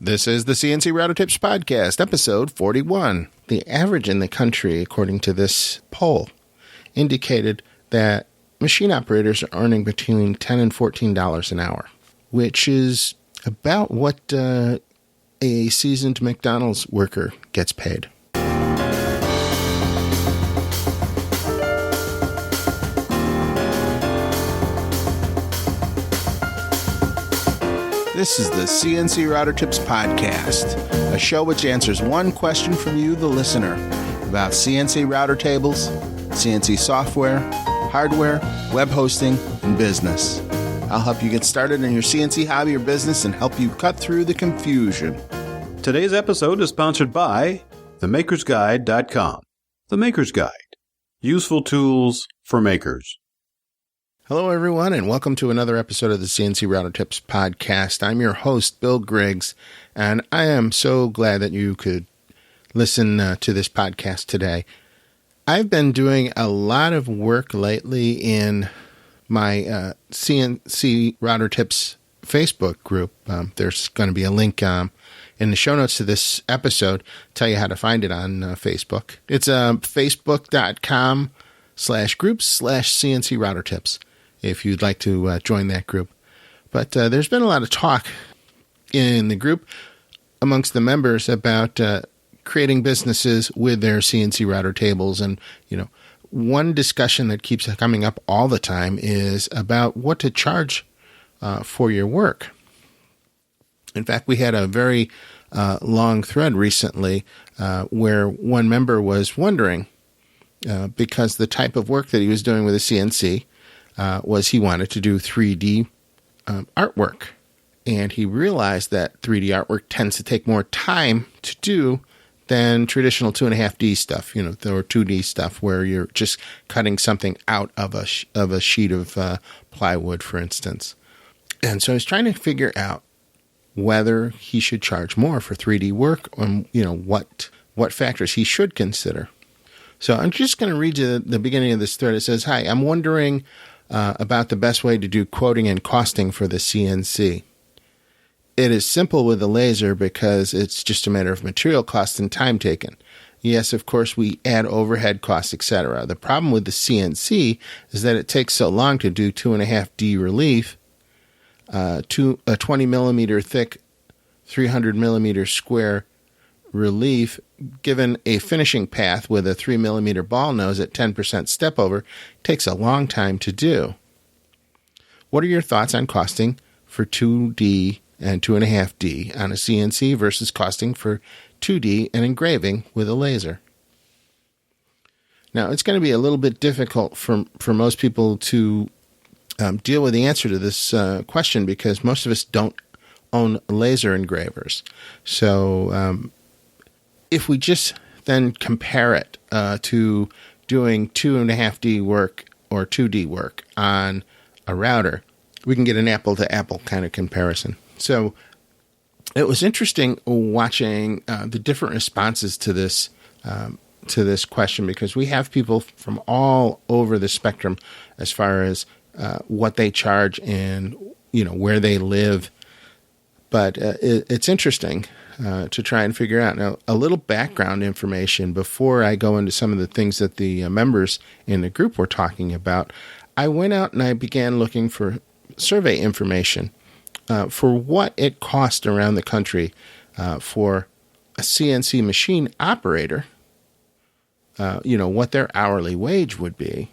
This is the CNC Router Tips Podcast, episode 41. The average in the country, according to this poll, indicated that machine operators are earning between $10 and $14 an hour, which is about what a seasoned McDonald's worker gets paid. This is the CNC Router Tips Podcast, a show which answers one question from you, the listener, about CNC router tables, CNC software, hardware, web hosting, and business. I'll help you get started in your CNC hobby or business and help you cut through the confusion. Today's episode is sponsored by TheMakersGuide.com. The Maker's Guide. Useful tools for makers. Hello, everyone, and welcome to another episode of the CNC Router Tips Podcast. I'm your host, Bill Griggs, and I am so glad that you could listen to this podcast today. I've been doing a lot of work lately in my CNC Router Tips Facebook group. There's going to be a link in the show notes to this episode, tell you how to find it on Facebook. It's facebook.com/groups/CNC Router Tips. If you'd like to join that group. But there's been a lot of talk in the group amongst the members about creating businesses with their CNC router tables. And, one discussion that keeps coming up all the time is about what to charge for your work. In fact, we had a very long thread recently where one member was wondering, because the type of work that he was doing with a CNC was he wanted to do 3D artwork. And he realized that 3D artwork tends to take more time to do than traditional 2.5D stuff, or 2D stuff where you're just cutting something out of a sheet of plywood, for instance. And so he's trying to figure out whether he should charge more for 3D work and, what factors he should consider. So I'm just going to read you the beginning of this thread. It says, "Hi, I'm wondering about the best way to do quoting and costing for the CNC. It is simple with the laser because it's just a matter of material cost and time taken. Yes, of course, we add overhead costs, etc. The problem with the CNC is that it takes so long to do 2.5D relief, to a 20 millimeter thick, 300 millimeter square relief, given a finishing path with a 3 millimeter ball nose at 10% step over, takes a long time to do. What are your thoughts on costing for 2D and 2.5D on a CNC versus costing for 2D and engraving with a laser?" Now, it's going to be a little bit difficult for most people to deal with the answer to this question because most of us don't own laser engravers. So, if we just then compare it to doing 2.5D work or 2D work on a router, we can get an apple-to-apple kind of comparison. So it was interesting watching the different responses to this question because we have people from all over the spectrum as far as what they charge and where they live. But it's interesting to try and figure out. Now, a little background information before I go into some of the things that the members in the group were talking about. I went out and I began looking for survey information for what it cost around the country for a CNC machine operator, what their hourly wage would be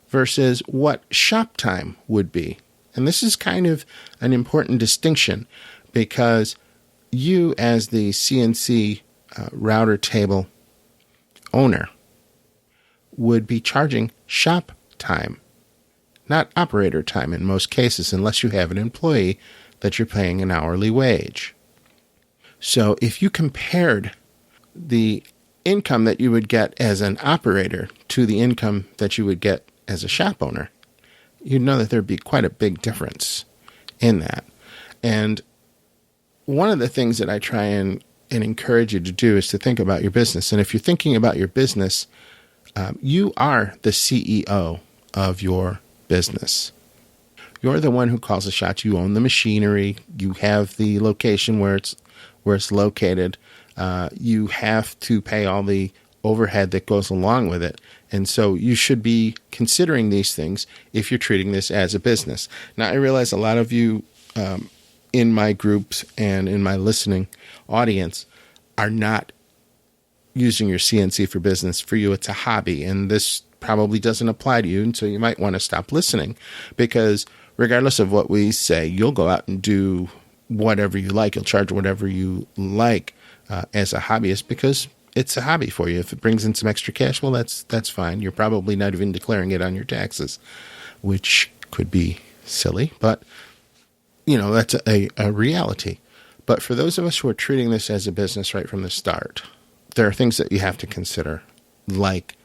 versus what shop time would be. And this is kind of an important distinction because you, as the CNC router table owner, would be charging shop time, not operator time in most cases, unless you have an employee that you're paying an hourly wage. So if you compared the income that you would get as an operator to the income that you would get as a shop owner, you'd know that there'd be quite a big difference in that. And one of the things that I try and encourage you to do is to think about your business. And if you're thinking about your business, you are the CEO of your business. You're the one who calls the shots. You own the machinery. You have the location where it's located. You have to pay all the overhead that goes along with it. And so you should be considering these things if you're treating this as a business. Now, I realize a lot of you in my groups and in my listening audience are not using your CNC for business. For you, it's a hobby, and this probably doesn't apply to you, and so you might want to stop listening, because regardless of what we say, you'll go out and do whatever you like. You'll charge whatever you like as a hobbyist, because it's a hobby for you. If it brings in some extra cash, well, that's fine. You're probably not even declaring it on your taxes, which could be silly, but that's a reality. But for those of us who are treating this as a business right from the start, there are things that you have to consider, like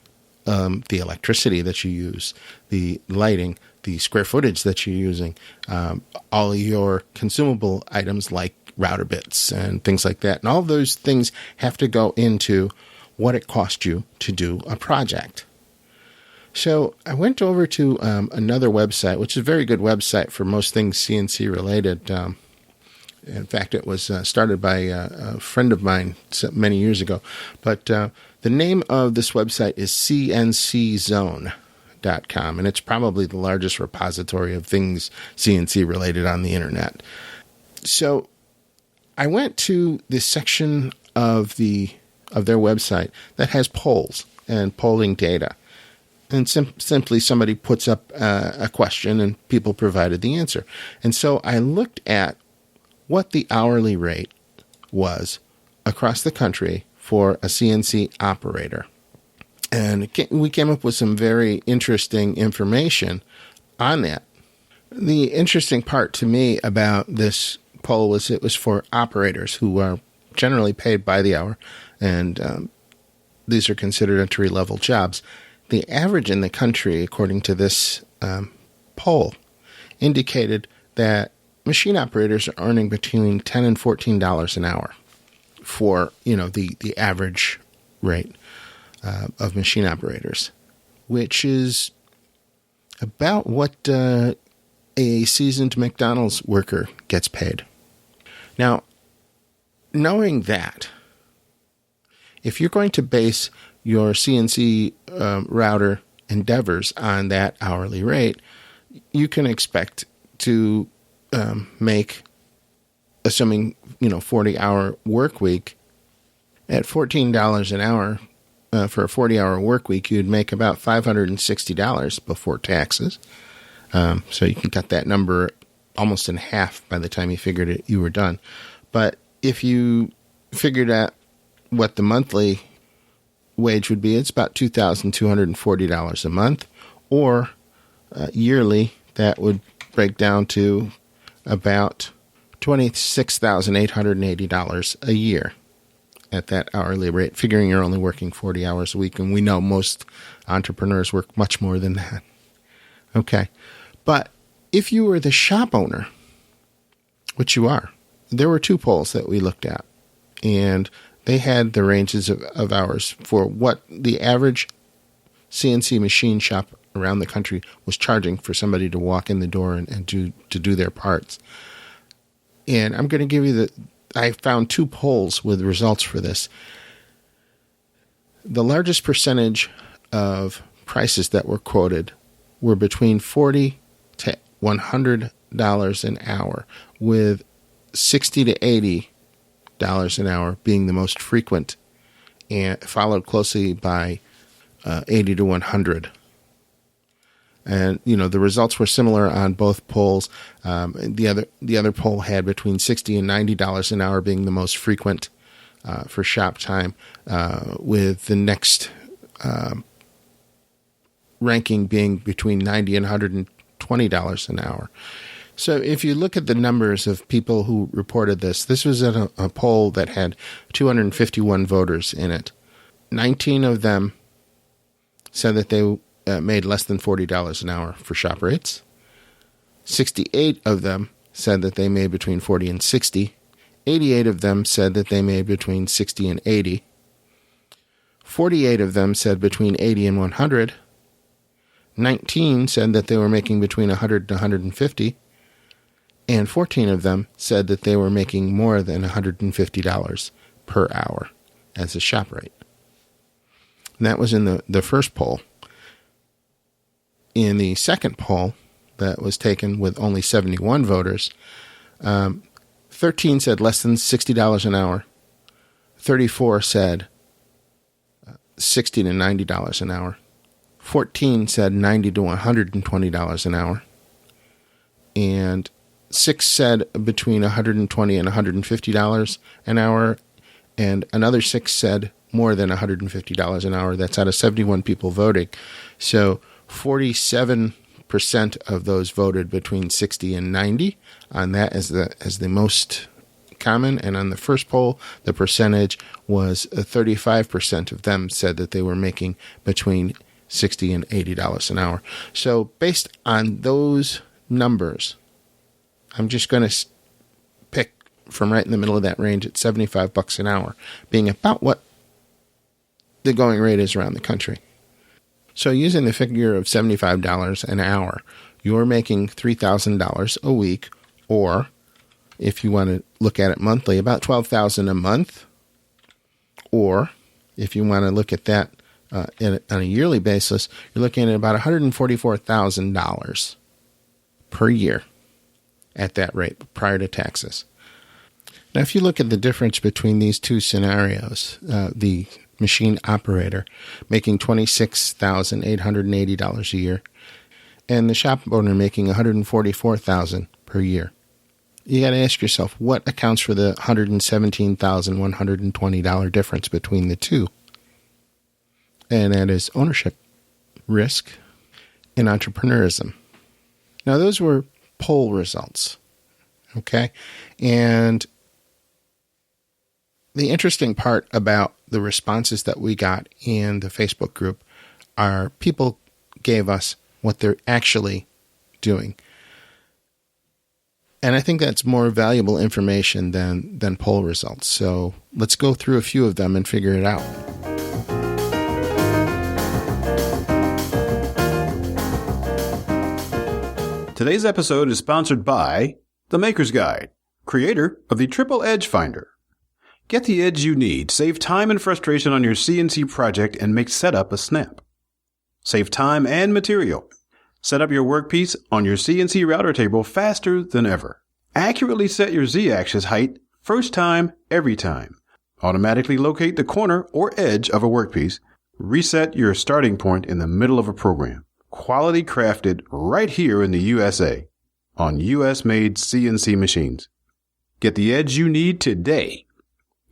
the electricity that you use, the lighting, the square footage that you're using, all of your consumable items like router bits and things like that. And all those things have to go into what it cost you to do a project. So I went over to another website, which is a very good website for most things CNC related. In fact, it was started by a friend of mine many years ago. But the name of this website is CNCZone.com, and it's probably the largest repository of things CNC related on the internet. So I went to this section of their website that has polls and polling data. And simply somebody puts up a question and people provided the answer. And so I looked at what the hourly rate was across the country for a CNC operator. And we came up with some very interesting information on that. The interesting part to me about this poll was it was for operators who are generally paid by the hour, and these are considered entry-level jobs. The average in the country, according to this poll, indicated that machine operators are earning between $10 and $14 an hour for, the average rate of machine operators, which is about what a seasoned McDonald's worker gets paid. Now, knowing that, if you're going to base your CNC router endeavors on that hourly rate, you can expect to make, assuming 40-hour work week, at $14 an hour for a 40-hour work week, you'd make about $560 before taxes. So you can cut that number almost in half by the time you figured it, you were done. But if you figured out what the monthly wage would be, it's about $2,240 a month, or yearly, that would break down to about $26,880 a year at that hourly rate, figuring you're only working 40 hours a week. And we know most entrepreneurs work much more than that. Okay. But if you were the shop owner, which you are, there were two polls that we looked at, and they had the ranges of hours for what the average CNC machine shop around the country was charging for somebody to walk in the door and to do their parts. And I'm going to give you I found two polls with results for this. The largest percentage of prices that were quoted were between $40 to $100 an hour, with $60 to $80 an hour being the most frequent, and followed closely by 80 to 100. And the results were similar on both polls. The other poll had between $60 and $90 an hour being the most frequent for shop time, with the next ranking being between $90 and $120 an hour. So if you look at the numbers of people who reported this was a poll that had 251 voters in it. 19 of them said that they made less than $40 an hour for shop rates. 68 of them said that they made between 40 and 60. 88 of them said that they made between 60 and 80. 48 of them said between 80 and 100. 19 said that they were making between 100 to 150, and 14 of them said that they were making more than $150 per hour as a shop rate. And that was in the first poll. In the second poll that was taken with only 71 voters, 13 said less than $60 an hour. 34 said $60 to $90 an hour. 14 said $90 to $120 an hour. And 6 said between $120 and $150 an hour. And another 6 said more than $150 an hour. That's out of 71 people voting. So 47% of those voted between 60 and 90 on that as the most common. And on the first poll, the percentage was 35% of them said that they were making between $60 and $80 an hour. So based on those numbers, I'm just going to pick from right in the middle of that range at $75 an hour, being about what the going rate is around the country. So using the figure of $75 an hour, you're making $3,000 a week, or if you want to look at it monthly, about $12,000 a month, or if you want to look at that on a yearly basis, you're looking at about $144,000 per year at that rate prior to taxes. Now, if you look at the difference between these two scenarios, the machine operator making $26,880 a year and the shop owner making $144,000 per year, you got to ask yourself, what accounts for the $117,120 difference between the two? And that is ownership, risk, and entrepreneurism. Now, those were poll results, okay? And the interesting part about the responses that we got in the Facebook group are people gave us what they're actually doing. And I think that's more valuable information than poll results. So let's go through a few of them and figure it out. Today's episode is sponsored by The Maker's Guide, creator of the Triple Edge Finder. Get the edge you need, save time and frustration on your CNC project, and make setup a snap. Save time and material. Set up your workpiece on your CNC router table faster than ever. Accurately set your Z-axis height first time, every time. Automatically locate the corner or edge of a workpiece. Reset your starting point in the middle of a program. Quality crafted right here in the USA on US-made CNC machines. Get the edge you need today.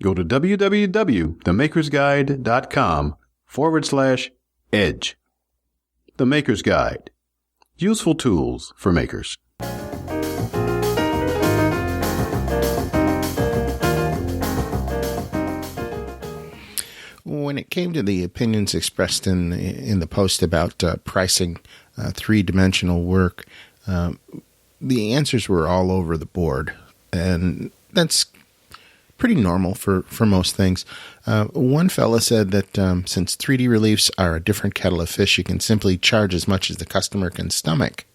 Go to www.themakersguide.com/edge. The Maker's Guide. Useful tools for makers. When it came to the opinions expressed in the post about pricing three-dimensional work, the answers were all over the board, and that's pretty normal for most things. One fella said that since 3D reliefs are a different kettle of fish, you can simply charge as much as the customer can stomach.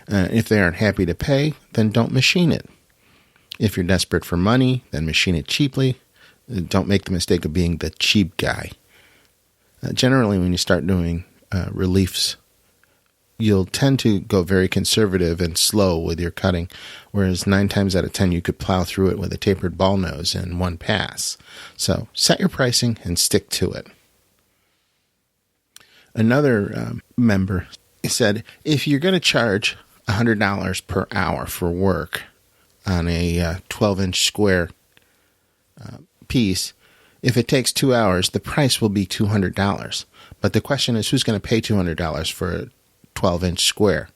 If they aren't happy to pay, then don't machine it. If you're desperate for money, then machine it cheaply. Don't make the mistake of being the cheap guy. Generally, when you start doing reliefs, you'll tend to go very conservative and slow with your cutting, whereas 9 times out of 10 you could plow through it with a tapered ball nose in one pass. So set your pricing and stick to it. Another member said, if you're going to charge $100 per hour for work on a 12-inch square piece, if it takes 2 hours, the price will be $200. But the question is, who's going to pay $200 for a 12-inch square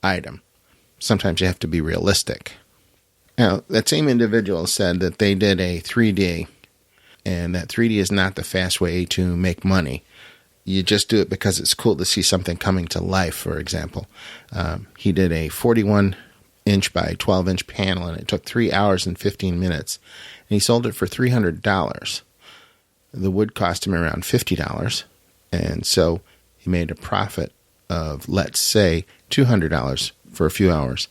item? Sometimes you have to be realistic. Now, that same individual said that they did a 3D, and that 3D is not the fast way to make money. You just do it because it's cool to see something coming to life, for example. He did a 41-inch by 12-inch panel, and it took 3 hours and 15 minutes. And he sold it for $300. The wood cost him around $50, and so he made a profit of, let's say, $200 for a few hours.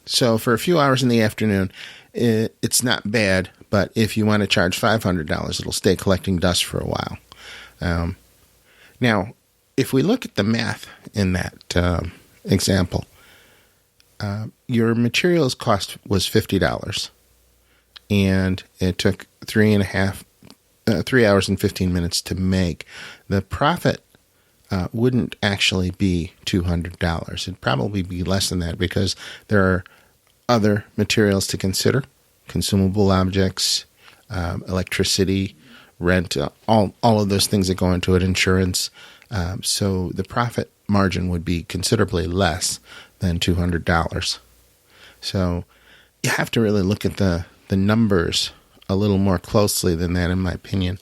So for a few hours in the afternoon, it's not bad, but if you want to charge $500, it'll stay collecting dust for a while. Now, if we look at the math in that example, your materials cost was $50, and it took 3 hours and 15 minutes to make. The profit wouldn't actually be $200. It'd probably be less than that because there are other materials to consider: consumable objects, electricity, rent, all of those things that go into it, insurance. So the profit margin would be considerably less than $200. So you have to really look at the numbers a little more closely than that, in my opinion.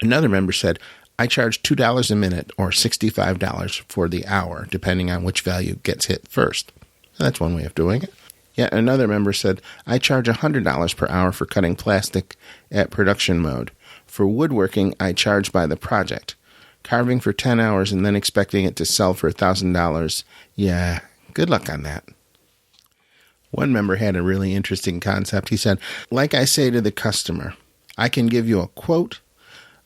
Another member said, I charge $2 a minute or $65 for the hour, depending on which value gets hit first. That's one way of doing it. Yet another member said, I charge $100 per hour for cutting plastic at production mode. For woodworking, I charge by the project. Carving for 10 hours and then expecting it to sell for $1,000. Yeah, good luck on that. One member had a really interesting concept. He said, like I say to the customer, I can give you a quote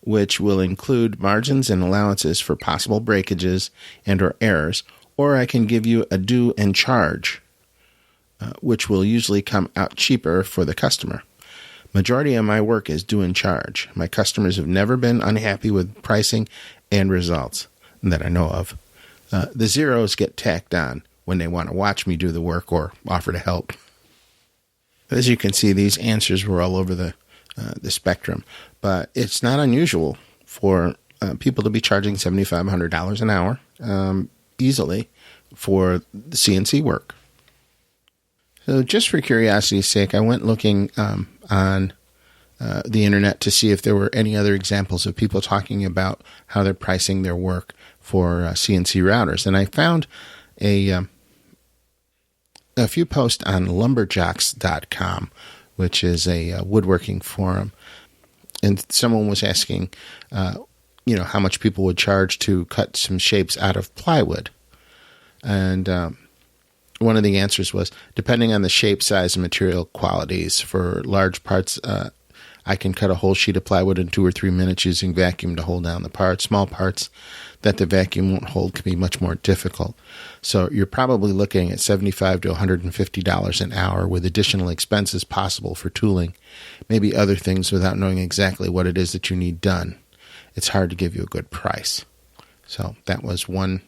which will include margins and allowances for possible breakages and or errors, or I can give you a due and charge, which will usually come out cheaper for the customer. Majority of my work is due and charge. My customers have never been unhappy with pricing and results that I know of. The zeros get tacked on when they want to watch me do the work or offer to help. As you can see, these answers were all over the spectrum, but it's not unusual for people to be charging $7,500 an hour easily for the CNC work. So just for curiosity's sake, I went looking on the internet to see if there were any other examples of people talking about how they're pricing their work for CNC routers. And I found a few posts on lumberjacks.com, which is a woodworking forum. And someone was asking, how much people would charge to cut some shapes out of plywood. And one of the answers was, depending on the shape, size, and material qualities. For large parts, I can cut a whole sheet of plywood in 2 or 3 minutes using vacuum to hold down the part. Small parts that the vacuum won't hold can be much more difficult. So you're probably looking at $75 to $150 an hour with additional expenses possible for tooling, maybe other things without knowing exactly what it is that you need done. It's hard to give you a good price. So that was one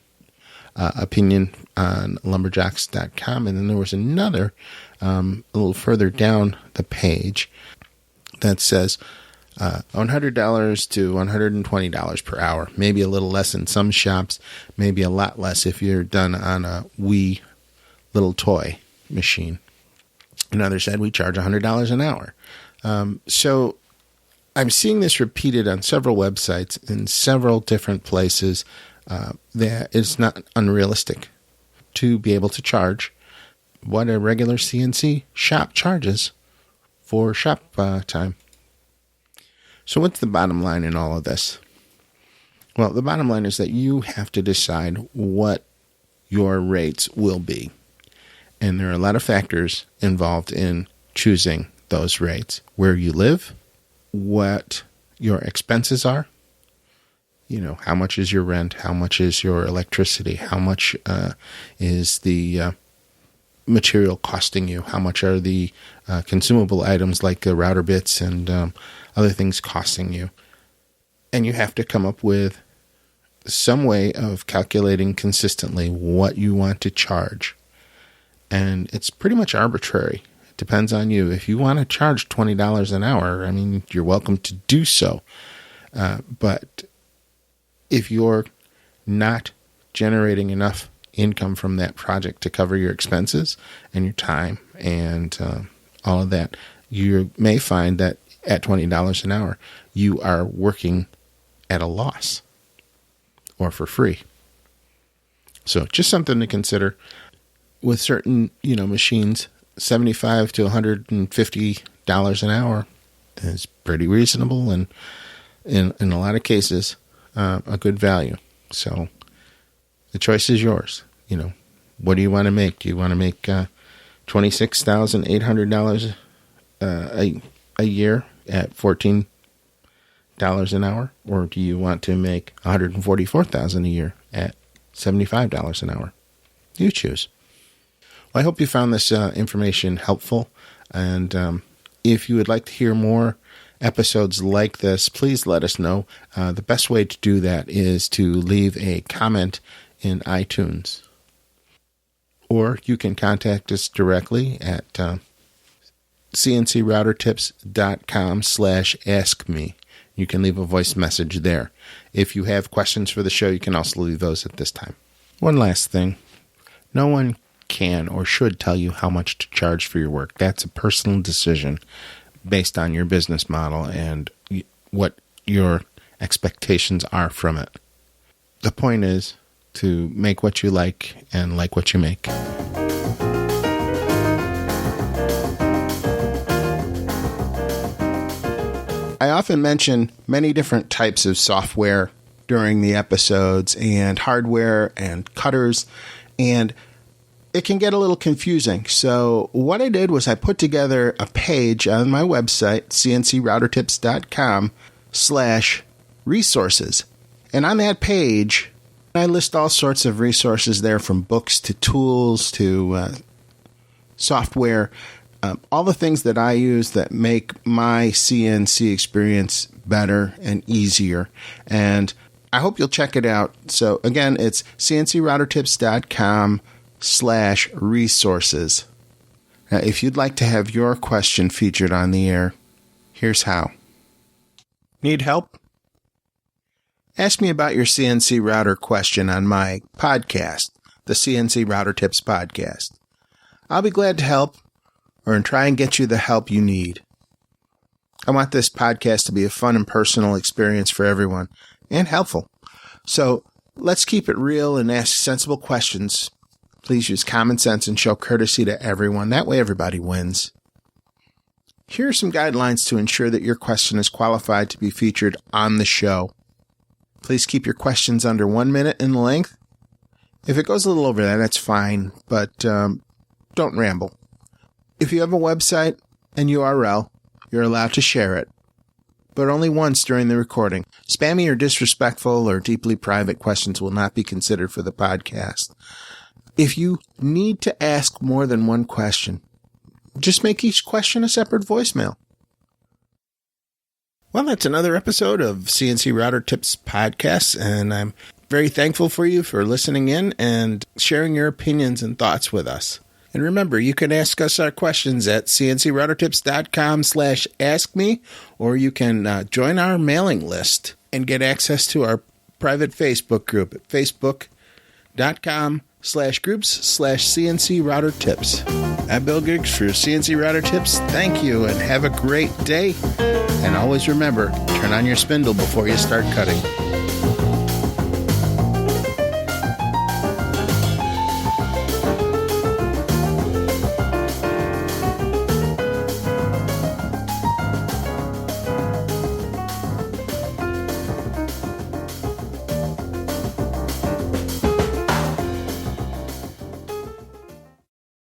opinion on lumberjacks.com. And then there was another a little further down the page that says $100 to $120 per hour, maybe a little less in some shops, maybe a lot less if you're done on a wee little toy machine. Another said we charge $100 an hour. So I'm seeing this repeated on several websites in several different places. That it's not unrealistic to be able to charge what a regular CNC shop charges for shop time. So what's the bottom line in all of this? Well, the bottom line is that you have to decide what your rates will be. And there are a lot of factors involved in choosing those rates. Where you live, what your expenses are, how much is your rent, how much is your electricity, how much is the material costing you, how much are the consumable items like the router bits and other things costing you. And you have to come up with some way of calculating consistently what you want to charge. And it's pretty much arbitrary. It depends on you. If you want to charge $20 an hour, you're welcome to do so. But if you're not generating enough income from that project to cover your expenses and your time and all of that, you may find that at $20 an hour, you are working at a loss or for free. So just something to consider. With certain, machines, $75 to $150 an hour is pretty reasonable, and in a lot of cases, a good value. So The choice is yours. What do you want to make? Do you want to make $26,800 a year at $14 an hour, or do you want to make $144,000 a year at $75 an hour? You choose. Well, I hope you found this information helpful, and if you would like to hear more episodes like this, please let us know. The best way to do that is to leave a comment in iTunes, or you can contact us directly at CNCRoutertips.com/askme. You can leave a voice message there. If you have questions for the show, you can also leave those at this time. One last thing. No one can or should tell you how much to charge for your work. That's a personal decision based on your business model and what your expectations are from it. The point is to make what you like and like what you make. I often mention many different types of software during the episodes, and hardware and cutters, and it can get a little confusing. So what I did was I put together a page on my website, CNCRoutertips.com/resources. And on that page, I list all sorts of resources there, from books to tools to software, all the things that I use that make my CNC experience better and easier. And I hope you'll check it out. So again, it's CNCRoutertips.com/resources. Now, if you'd like to have your question featured on the air, here's how. Need help? Ask me about your CNC router question on my podcast, the CNC Router Tips Podcast. I'll be glad to help, or try and get you the help you need. I want this podcast to be a fun and personal experience for everyone, and helpful. So let's keep it real and ask sensible questions. Please use common sense and show courtesy to everyone. That way everybody wins. Here are some guidelines to ensure that your question is qualified to be featured on the show. Please keep your questions under 1 minute in length. If it goes a little over that, that's fine, but don't ramble. If you have a website and URL, you're allowed to share it, but only once during the recording. Spammy or disrespectful or deeply private questions will not be considered for the podcast. If you need to ask more than one question, just make each question a separate voicemail. Well, that's another episode of CNC Router Tips Podcast, and I'm very thankful for you for listening in and sharing your opinions and thoughts with us. And remember, you can ask us our questions at CNCRoutertips.com/askme, or you can join our mailing list and get access to our private Facebook group at facebook.com/groups/CNC Router Tips. I'm Bill Griggs for CNC Router Tips. Thank you, and have a great day. And always remember, turn on your spindle before you start cutting.